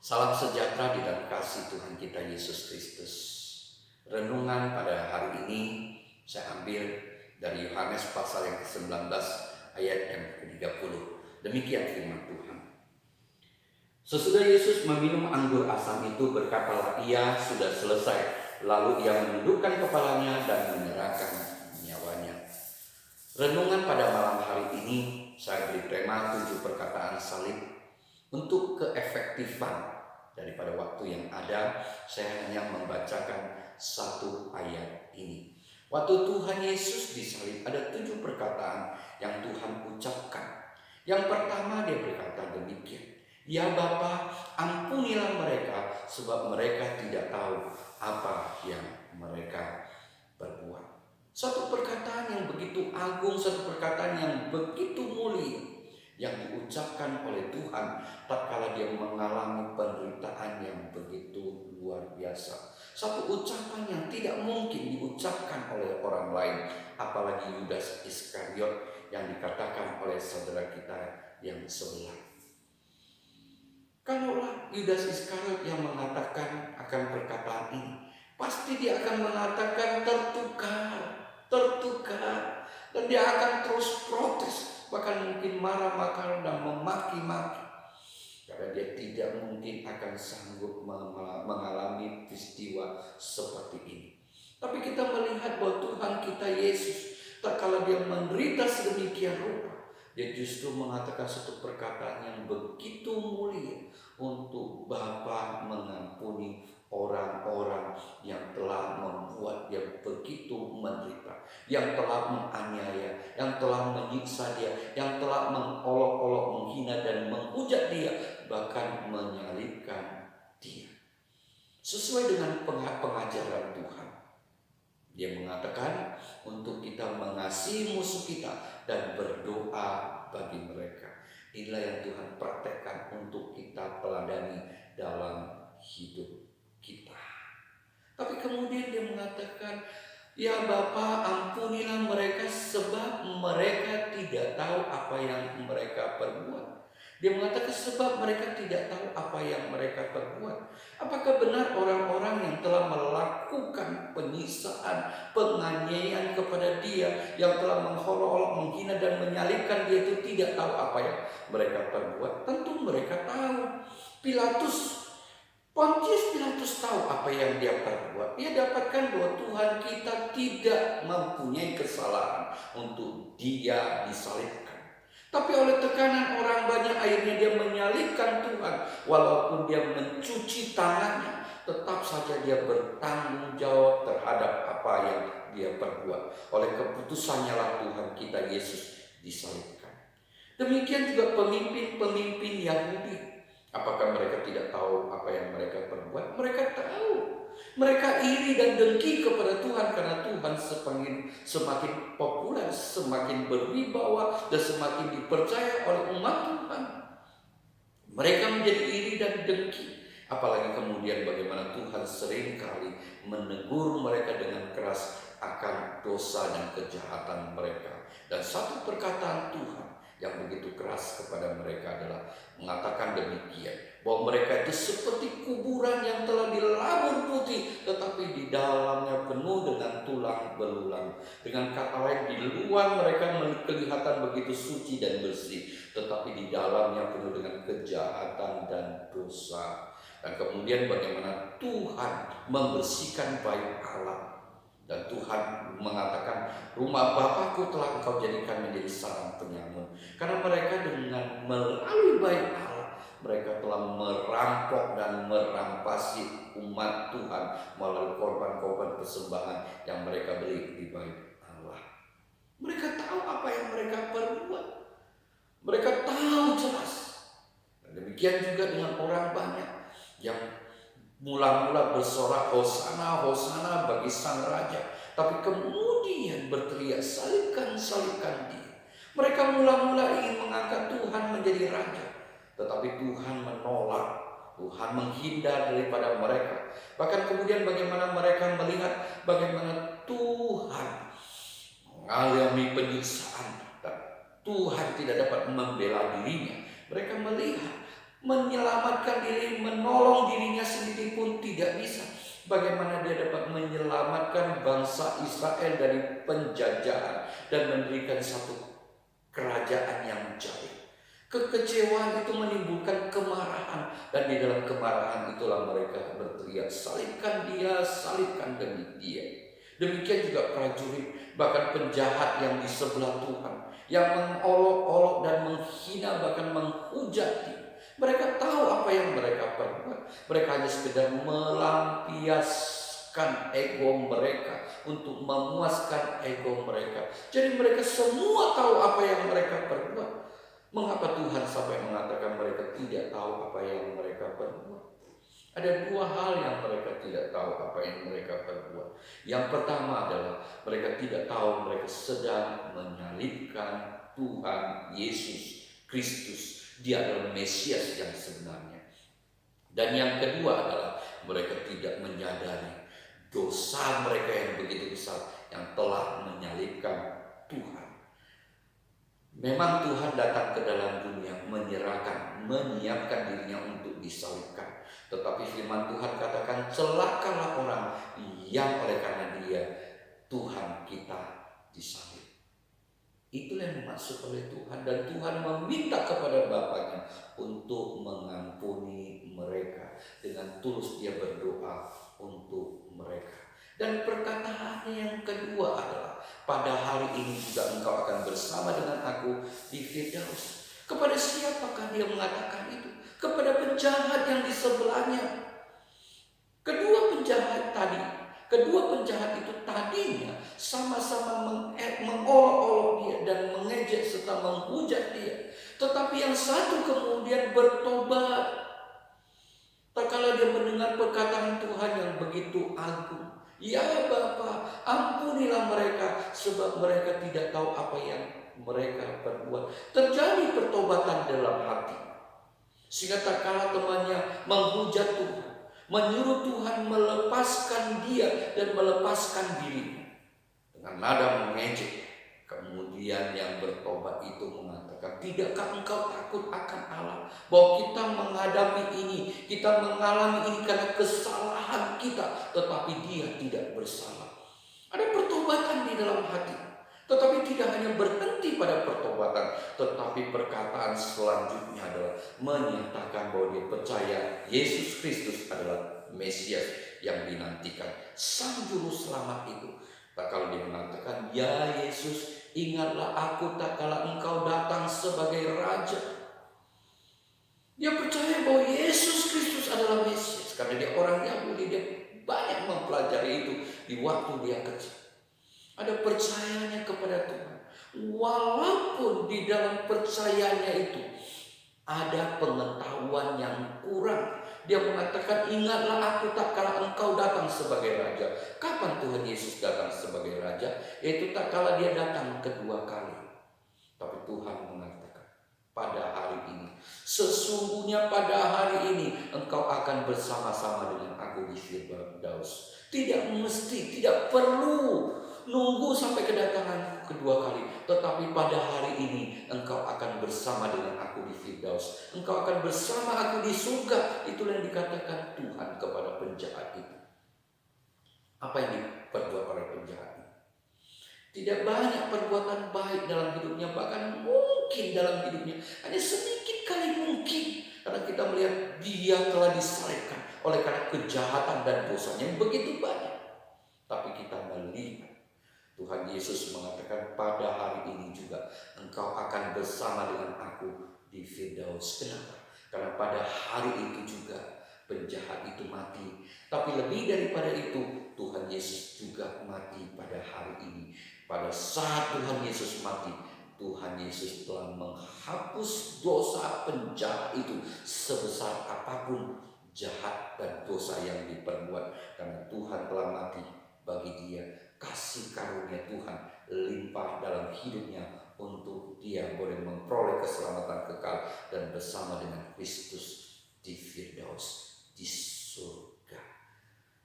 Salam sejahtera di dalam kasih Tuhan kita Yesus Kristus. Renungan pada hari ini saya ambil dari Yohanes pasal yang ke-19 ayat yang ke-30. Demikian firman Tuhan. Sesudah Yesus meminum anggur asam itu, berkatalah ia, sudah selesai. Lalu ia menundukkan kepalanya dan menyerahkan nyawanya. Renungan pada malam hari ini saya beri tema 7 perkataan salib. Untuk keefektifan daripada waktu yang ada, saya hanya membacakan satu ayat ini. Waktu Tuhan Yesus disalib, ada 7 perkataan yang Tuhan ucapkan. Yang pertama, dia berkata demikian, "Ya Bapa, ampunilah mereka, sebab mereka tidak tahu apa yang mereka berbuat." Satu perkataan yang begitu agung, satu perkataan yang begitu mulia yang diucapkan oleh Tuhan tatkala dia mengalami penderitaan yang begitu luar biasa. Satu ucapan yang tidak mungkin diucapkan oleh orang lain, apalagi Yudas Iskariot yang dikatakan oleh saudara kita yang sebelah. Kalaulah Yudas Iskariot yang mengatakan akan perkataan ini, pasti dia akan mengatakan tertukar, dan dia akan terus protes, bahkan mungkin marah-marah dan memaki-maki, karena dia tidak mungkin akan sanggup mengalami peristiwa seperti ini. Tapi kita melihat bahwa Tuhan kita Yesus, tatkala dia menderita sedemikian rupa, dia justru mengatakan satu perkataan yang begitu mulia, untuk Bapa mengampuni orang-orang yang telah membuat dia begitu menderita, yang telah menganiaya, yang telah menyiksa dia, yang telah mengolok-olok, menghina dan menghujat dia, bahkan menyalibkan dia. Sesuai dengan pengajaran Tuhan, dia mengatakan untuk kita mengasihi musuh kita dan berdoa bagi mereka. Inilah yang Tuhan praktekkan untuk kita teladani dalam hidup kita. Tapi kemudian dia mengatakan, "Ya Bapa, ampunilah mereka, sebab mereka tidak tahu apa yang mereka perbuat." Dia mengatakan sebab mereka tidak tahu apa yang mereka perbuat. Apakah benar orang-orang yang telah melakukan penyiksaan, penganiayaan kepada dia, yang telah mengolok-olok, menghina dan menyalibkan dia itu tidak tahu apa yang mereka perbuat? Tentu mereka tahu. Pontius Pilatus tahu apa yang dia perbuat. Dia dapatkan bahwa Tuhan kita tidak mempunyai kesalahan untuk dia disalibkan. Tapi oleh tekanan orang banyak, akhirnya dia menyalibkan Tuhan. Walaupun dia mencuci tangannya, tetap saja dia bertanggung jawab terhadap apa yang dia perbuat. Oleh keputusannya lah Tuhan kita Yesus disalibkan. Demikian juga pemimpin-pemimpin Yahudi. Apakah mereka tidak tahu apa yang mereka perbuat? Mereka tahu. Mereka iri dan dengki kepada Tuhan karena Tuhan semakin populer, semakin berwibawa, dan semakin dipercaya oleh umat Tuhan. Mereka menjadi iri dan dengki. Apalagi kemudian bagaimana Tuhan seringkali menegur mereka dengan keras akan dosa dan kejahatan mereka. Dan satu perkataan Tuhan yang begitu keras kepada mereka adalah mengatakan demikian, bahwa mereka itu seperti kuburan yang telah dilabur putih, tetapi di dalamnya penuh dengan tulang belulang. Dengan kata lain, di luar mereka kelihatan begitu suci dan bersih, tetapi di dalamnya penuh dengan kejahatan dan dosa. Dan kemudian bagaimana Tuhan membersihkan bait Allah. Dan Tuhan mengatakan, "Rumah Bapakku telah engkau jadikan menjadi sarang penyamun." Karena mereka dengan melalui bait Allah, mereka telah merampok dan merampasi umat Tuhan melalui korban-korban persembahan yang mereka beli di bait Allah. Mereka tahu apa yang mereka perbuat. Mereka tahu jelas. Dan demikian juga dengan orang banyak yang mula-mula bersorak, "Hosana, Hosana bagi sang raja," tapi kemudian berteriak, "Salibkan, salibkan dia." Mereka mula-mula ingin mengangkat Tuhan menjadi raja, tetapi Tuhan menolak, Tuhan menghindar daripada mereka. Bahkan kemudian bagaimana mereka melihat bagaimana Tuhan mengalami penyiksaan dan Tuhan tidak dapat membela dirinya. Mereka melihat Menyelamatkan diri, menolong dirinya sendiri pun tidak bisa. Bagaimana dia dapat menyelamatkan bangsa Israel dari penjajahan dan mendirikan satu kerajaan yang jaya? Kekecewaan itu menimbulkan kemarahan, dan di dalam kemarahan itulah mereka berteriak, salibkan dia, salibkan demi dia. Demikian juga prajurit, bahkan penjahat yang di sebelah Tuhan, yang mengolok-olok dan menghina, bahkan menghujat. Mereka tahu apa yang mereka perbuat. Mereka hanya sekedar melampiaskan ego mereka untuk memuaskan ego mereka. Jadi mereka semua tahu apa yang mereka perbuat. Mengapa Tuhan sampai mengatakan mereka tidak tahu apa yang mereka perbuat? Ada dua hal yang mereka tidak tahu apa yang mereka perbuat. Yang pertama adalah mereka tidak tahu mereka sedang menyalibkan Tuhan Yesus Kristus. Dia adalah Mesias yang sebenarnya. Dan yang kedua adalah mereka tidak menyadari dosa mereka yang begitu besar yang telah menyalibkan Tuhan. Memang Tuhan datang ke dalam dunia menyerahkan, menyiapkan dirinya untuk disalibkan. Tetapi firman Tuhan katakan, celakalah orang yang oleh karena dia Tuhan kita disalib. Itulah yang dimaksud oleh Tuhan, dan Tuhan meminta kepada Bapaknya untuk mengampuni mereka. Dengan tulus dia berdoa untuk mereka. Dan perkataannya yang kedua adalah, pada hari ini juga engkau akan bersama dengan aku di Firdaus. Kepada siapakah dia mengatakan itu? Kepada penjahat yang di sebelahnya. Kedua penjahat itu tadinya sama-sama mengolok-olok dia dan mengejek serta menghujat dia. Tetapi yang satu kemudian bertobat. Tak kala dia mendengar perkataan Tuhan yang begitu agung. Ya Bapa, ampunilah mereka sebab mereka tidak tahu apa yang mereka perbuat. Terjadi pertobatan dalam hati. Sehingga tak kala temannya menghujat Tuhan, menyuruh Tuhan melepaskan dia dan melepaskan dirinya. Dengan nada mengejek, kemudian yang bertobat itu mengatakan, tidakkah engkau takut akan Allah? Bahwa kita menghadapi ini, kita mengalami ini karena kesalahan kita, tetapi dia tidak bersalah. Ada pertobatan di dalam hati. Tetapi tidak hanya berhenti pada pertobatan, tetapi perkataan selanjutnya adalah menyatakan bahwa dia percaya Yesus Kristus adalah Mesias yang dinantikan, Sang Juru Selamat itu. Tak kala dia mengatakan, ya Yesus, ingatlah aku tak kala engkau datang sebagai Raja. Dia percaya bahwa Yesus Kristus adalah Mesias, karena dia orang Yahudi, dia banyak mempelajari itu di waktu dia kecil. Ada percayanya kepada Tuhan. Walaupun di dalam percayanya itu ada pengetahuan yang kurang. Dia mengatakan, ingatlah aku tak kala engkau datang sebagai Raja. Kapan Tuhan Yesus datang sebagai Raja? Yaitu tak kala dia datang kedua kali. Tapi Tuhan mengatakan, pada hari ini, sesungguhnya pada hari ini engkau akan bersama-sama dengan aku di Firdaus. Tidak mesti, tidak perlu nunggu sampai kedatangan kedua kali. Tetapi pada hari ini engkau akan bersama dengan aku di Firdaus. Engkau akan bersama aku di surga. Itulah yang dikatakan Tuhan kepada penjahat itu. Apa yang diperbuat oleh penjahat itu? Tidak banyak perbuatan baik dalam hidupnya. Bahkan mungkin dalam hidupnya hanya sedikit kali mungkin. Karena kita melihat dia telah disalibkan oleh karena kejahatan dan dosanya yang begitu banyak. Tapi kita melihat Tuhan Yesus mengatakan, pada hari ini juga engkau akan bersama dengan aku di Firdaus. Kenapa? Karena pada hari itu juga penjahat itu mati. Tapi lebih daripada itu, Tuhan Yesus juga mati pada hari ini. Pada saat Tuhan Yesus mati, Tuhan Yesus telah menghapus dosa penjahat itu sebesar apapun jahat dan dosa yang diperbuat. Karena Tuhan telah mati bagi dia. Kasih karunia Tuhan limpah dalam hidupnya untuk dia boleh memperoleh keselamatan kekal dan bersama dengan Kristus di Firdaus, di surga.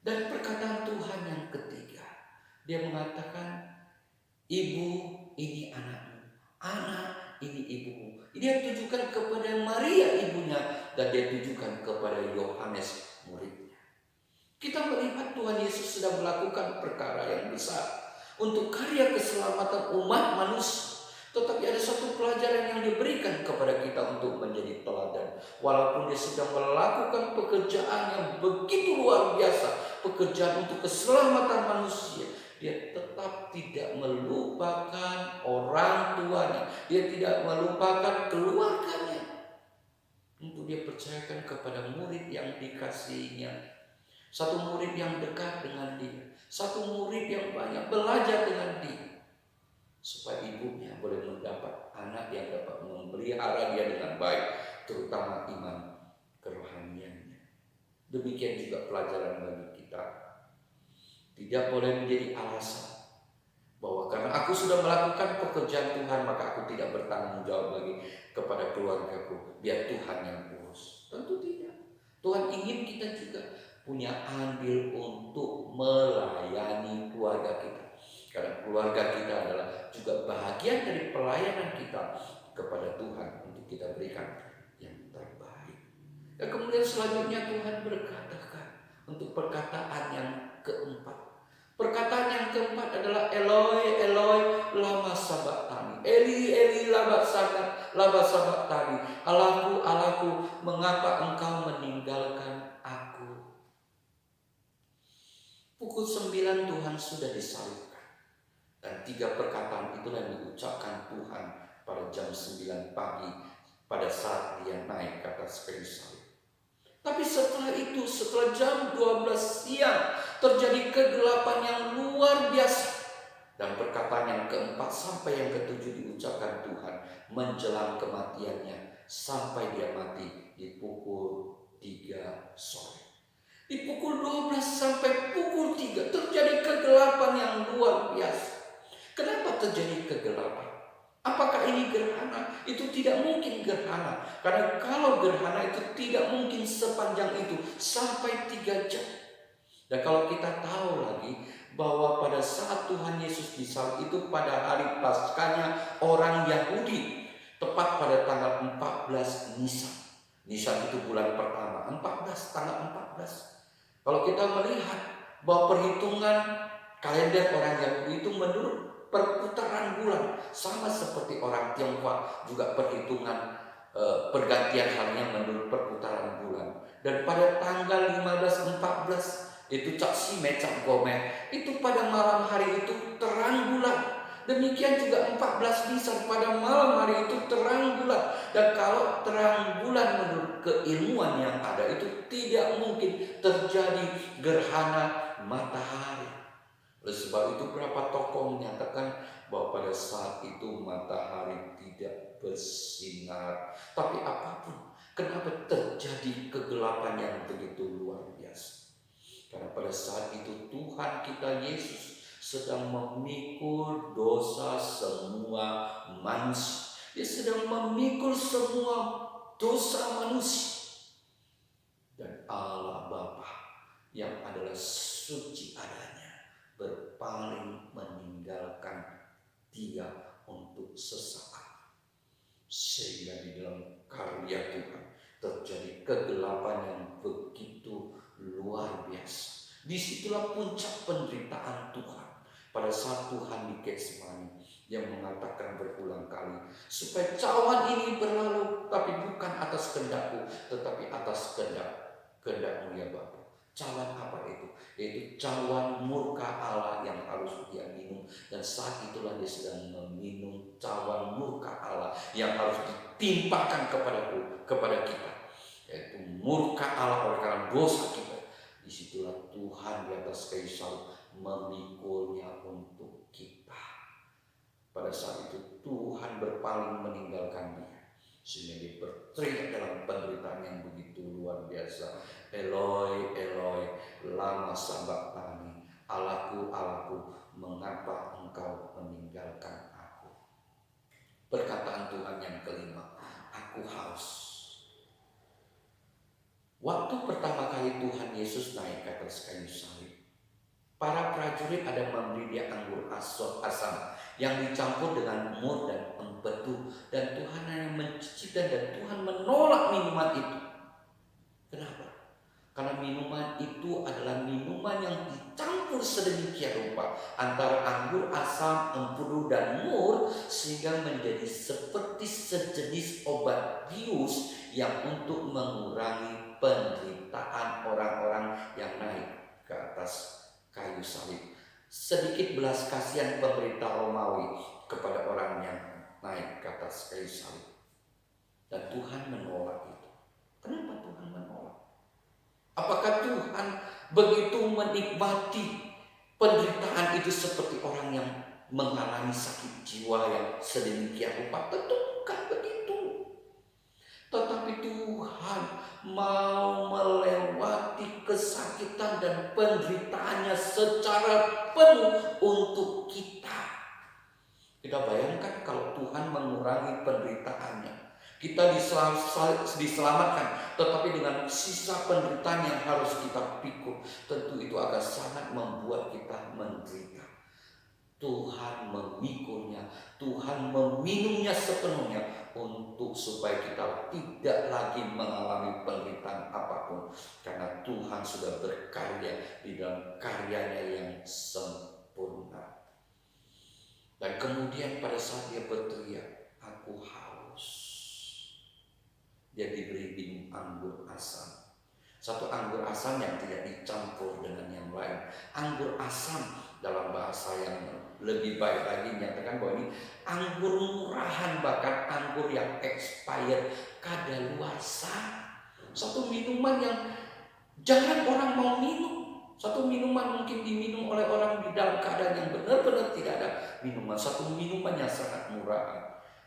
Dan perkataan Tuhan yang ketiga, dia mengatakan, ibu ini anakmu, anak ini ibumu. Dia tujukan kepada Maria ibunya dan dia tujukan kepada Yohanes muridnya. Kita melihat Tuhan Yesus sedang melakukan perkara yang besar untuk karya keselamatan umat manusia. Tetapi ada satu pelajaran yang diberikan kepada kita untuk menjadi teladan. Walaupun dia sedang melakukan pekerjaan yang begitu luar biasa, pekerjaan untuk keselamatan manusia, dia tetap tidak melupakan orang tuanya. Dia tidak melupakan keluarganya. Untuk dia percayakan kepada murid yang dikasihinya. Satu murid yang dekat dengan dia. Satu murid yang banyak belajar dengan dia. Supaya ibunya boleh mendapat anak yang dapat memelihara dia dengan baik, terutama iman kerohaniannya. Demikian juga pelajaran bagi kita. Tidak boleh menjadi alasan bahwa karena aku sudah melakukan pekerjaan Tuhan, maka aku tidak bertanggung jawab lagi kepada keluargaku. Biar Tuhan yang urus. Tentu tidak. Tuhan ingin kita juga punya andil untuk melayani keluarga kita. Karena keluarga kita adalah juga bahagian dari pelayanan kita kepada Tuhan untuk kita berikan yang terbaik. Dan kemudian selanjutnya Tuhan berkatakan untuk perkataan yang keempat. Perkataan yang keempat adalah Eloi, Eloi, lama sabachthani. Eli, Eli, lama sabachthani. Allahku, Allahku, mengapa engkau meninggalkan aku? Pukul 9 Tuhan sudah disalibkan. Dan 3 perkataan itulah yang diucapkan Tuhan pada jam 9 pagi pada saat dia naik ke atas kayu salib. Tapi setelah itu, setelah jam 12 siang, terjadi kegelapan yang luar biasa. Dan perkataan yang keempat sampai yang ketujuh diucapkan Tuhan menjelang kematiannya sampai dia mati di pukul 3 sore. Di pukul 12 sampai pukul 3 terjadi kegelapan yang luar biasa. Kenapa terjadi kegelapan? Apakah ini gerhana? Itu tidak mungkin gerhana. Karena kalau gerhana itu tidak mungkin sepanjang itu sampai 3 jam. Dan kalau kita tahu lagi bahwa pada saat Tuhan Yesus disalib itu pada hari Paskahnya orang Yahudi, tepat pada tanggal 14 Nisan. Nisan itu bulan pertama, 14, tanggal 14. Kalau kita melihat bahwa perhitungan kalender orang Yahudi itu menurut perputaran bulan, sama seperti orang Tionghoa juga perhitungan pergantian harinya menurut perputaran bulan. Dan pada tanggal 15-14 itu Cap Sime, Cap Gome, itu pada malam hari itu terang bulan. Demikian juga 14 Nisan pada malam hari itu terang bulan. Dan kalau terang bulan menurut keilmuan yang ada itu tidak mungkin terjadi gerhana matahari. Oleh sebab itu berapa tokoh menyatakan bahwa pada saat itu matahari tidak bersinar. Tapi apapun, kenapa terjadi kegelapan yang begitu luar biasa? Karena pada saat itu Tuhan kita Yesus sedang memikul dosa semua manusia. Dia sedang memikul semua dosa manusia. Dan Allah Bapa yang adalah suci adanya berpaling meninggalkan dia untuk sesaat. Sehingga di dalam karya Tuhan terjadi kegelapan yang begitu luar biasa. Disitulah puncak penderitaan Tuhan pada saat Tuhan di Getsemani yang mengatakan berulang kali, supaya cawan ini berlalu, tapi bukan atas kehendakku, tetapi atas kehendakmu ya Bapa. Cawan apa itu? Yaitu cawan murka Allah yang harus dia minum. Dan saat itulah dia sedang meminum cawan murka Allah yang harus ditimpakan kepada kita. Yaitu murka Allah oleh karena dosa kita. Disitulah Tuhan di atas kayu salib memikulnya untuk kita. Pada saat itu Tuhan berpaling meninggalkan dia. Sehingga dia berteriak dalam penderitaan yang begitu luar biasa. Eloi, Eloi, lama sabachthani. Allahku, Allahku, mengapa engkau meninggalkan aku? Perkataan Tuhan yang kelima, aku haus. Waktu pertama kali Tuhan Yesus naik ke atas kayu salib, para prajurit ada memberi dia anggur asam yang dicampur dengan mur dan empedu, dan Tuhan hanya mencicipkan dan Tuhan menolak minuman itu. minuman itu adalah minuman yang dicampur sedemikian rupa antara anggur asam, empedu, dan mur, sehingga menjadi seperti sejenis obat bius yang untuk mengurangi penderitaan orang-orang yang naik ke atas kayu salib. Sedikit belas kasihan pemerintah Romawi kepada orang yang naik ke atas kayu salib. Dan Tuhan menolak itu. Kenapa Tuhan menolak? Apakah Tuhan begitu menikmati penderitaan itu seperti orang yang mengalami sakit jiwa yang sedemikian rupa? Tentu bukan begitu. Tetapi Tuhan mau melewati kesakitan dan penderitaannya secara penuh untuk kita. Kita bayangkan kalau Tuhan mengurangi penderitaannya, kita diselamatkan, tetapi dengan sisa penderitaan yang harus kita pikul, tentu itu akan sangat membuat kita menderita. Tuhan memikulnya, Tuhan meminumnya sepenuhnya untuk supaya kita tidak lagi mengalami penderitaan apapun, karena Tuhan sudah berkarya di dalam karyanya yang sempurna. Dan kemudian pada saat dia berteriak, "Aku haus," dia diberi minum anggur asam. Satu anggur asam yang tidak dicampur dengan yang lain. Anggur asam dalam bahasa yang lebih baik lagi menyatakan bahwa ini anggur murahan, bahkan anggur yang expired, kadaluarsa. Satu minuman yang jarang orang mau minum. Satu minuman mungkin diminum oleh orang di dalam keadaan yang benar-benar tidak ada minuman. Satu minuman yang sangat murah.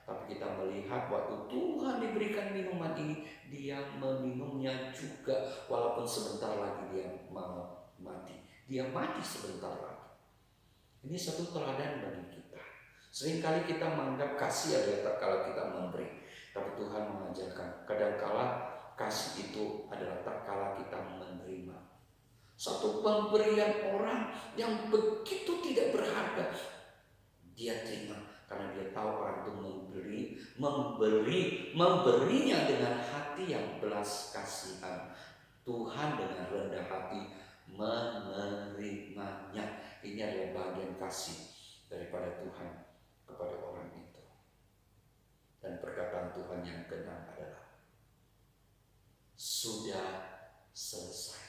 Tapi kita melihat waktu Tuhan diberikan minuman ini, dia meminumnya juga walaupun sebentar lagi dia mau mati. Dia mati sebentar lagi. Ini satu teladan bagi kita. Seringkali kita menganggap kasih adalah kalau kita memberi. Tapi Tuhan mengajarkan kadangkala kasih itu adalah tak kala kita menerima. Satu pemberian orang yang begitu tidak berharga, dia terima karena dia tahu orang itu memberinya dengan hati yang belas kasihan. Tuhan dengan rendah hati menerimanya. Ini adalah bagian kasih daripada Tuhan kepada orang itu. Dan perkataan Tuhan yang benar adalah sudah selesai.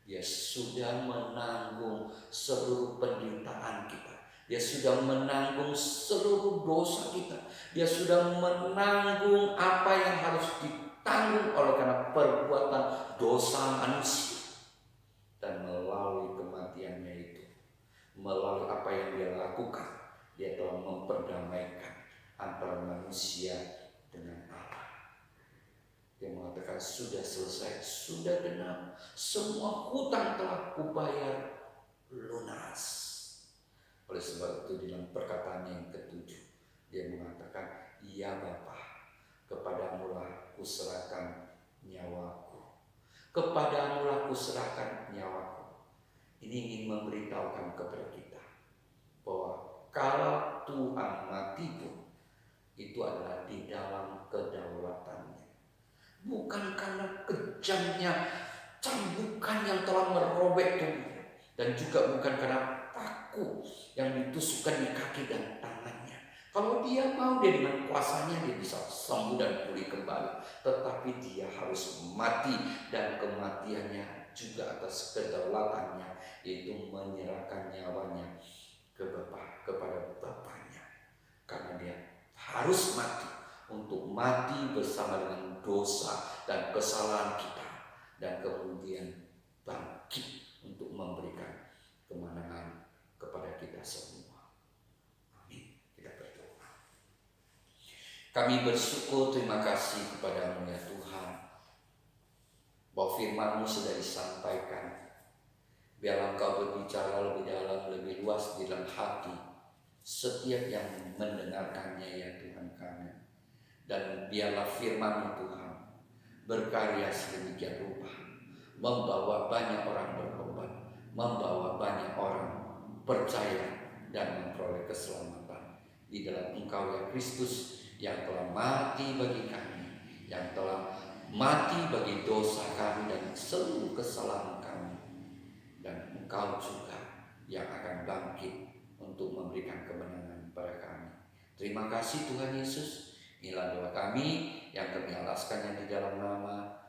Dia sudah menanggung seluruh penderitaan kita. Dia sudah menanggung seluruh dosa kita. Dia sudah menanggung apa yang harus ditanggung oleh karena perbuatan dosa manusia. Dan melalui kematiannya itu, melalui apa yang dia lakukan, dia telah memperdamaikan antara manusia dengan Allah. Dia mengatakan sudah selesai, sudah genap, semua hutang telah kubayar lunas. Oleh sebab itu dalam perkataannya yang ketujuh, dia mengatakan, "Ya Bapa, kepadamulah kuserahkan nyawaku, kepadamulah kuserahkan nyawaku." Ini ingin memberitahukan kepada kita bahwa kalau Tuhan mati pun, itu adalah di dalam kedaulatannya. Bukan karena kejamnya cambukan yang telah merobek tubuhnya, dan juga bukan karena paku yang ditusukkan di kaki dan tangannya. Kalau dia mau, dia dengan kuasanya dia bisa sembuh dan pulih kembali. Tetapi dia harus mati, dan kematiannya juga atas kedaulatannya, yaitu menyerahkan nyawanya kepada Bapaknya. Karena dia harus mati untuk mati bersama dengan dosa dan kesalahan kita, dan kemudian bangkit untuk memberikan kemenangan kepada kita semua. Amin. Kita berdoa. Kami bersyukur, terima kasih kepadamu ya Tuhan, bahwa firman-Mu sudah disampaikan. Biarlah Engkau berbicara lebih dalam, lebih luas di dalam hati setiap yang mendengarkannya ya Tuhan kami. Dan biarlah firman Tuhan berkarya sedemikian rupa, membawa banyak orang bertobat, membawa banyak orang percaya dan memperoleh keselamatan di dalam Engkau ya Kristus, yang telah mati bagi kami, yang telah mati bagi dosa kami dan seluruh kesalahan kami, dan Engkau juga yang akan bangkit untuk memberikan kemenangan pada kami. Terima kasih Tuhan Yesus. Inilah doa kami yang kami alaskannya di dalam nama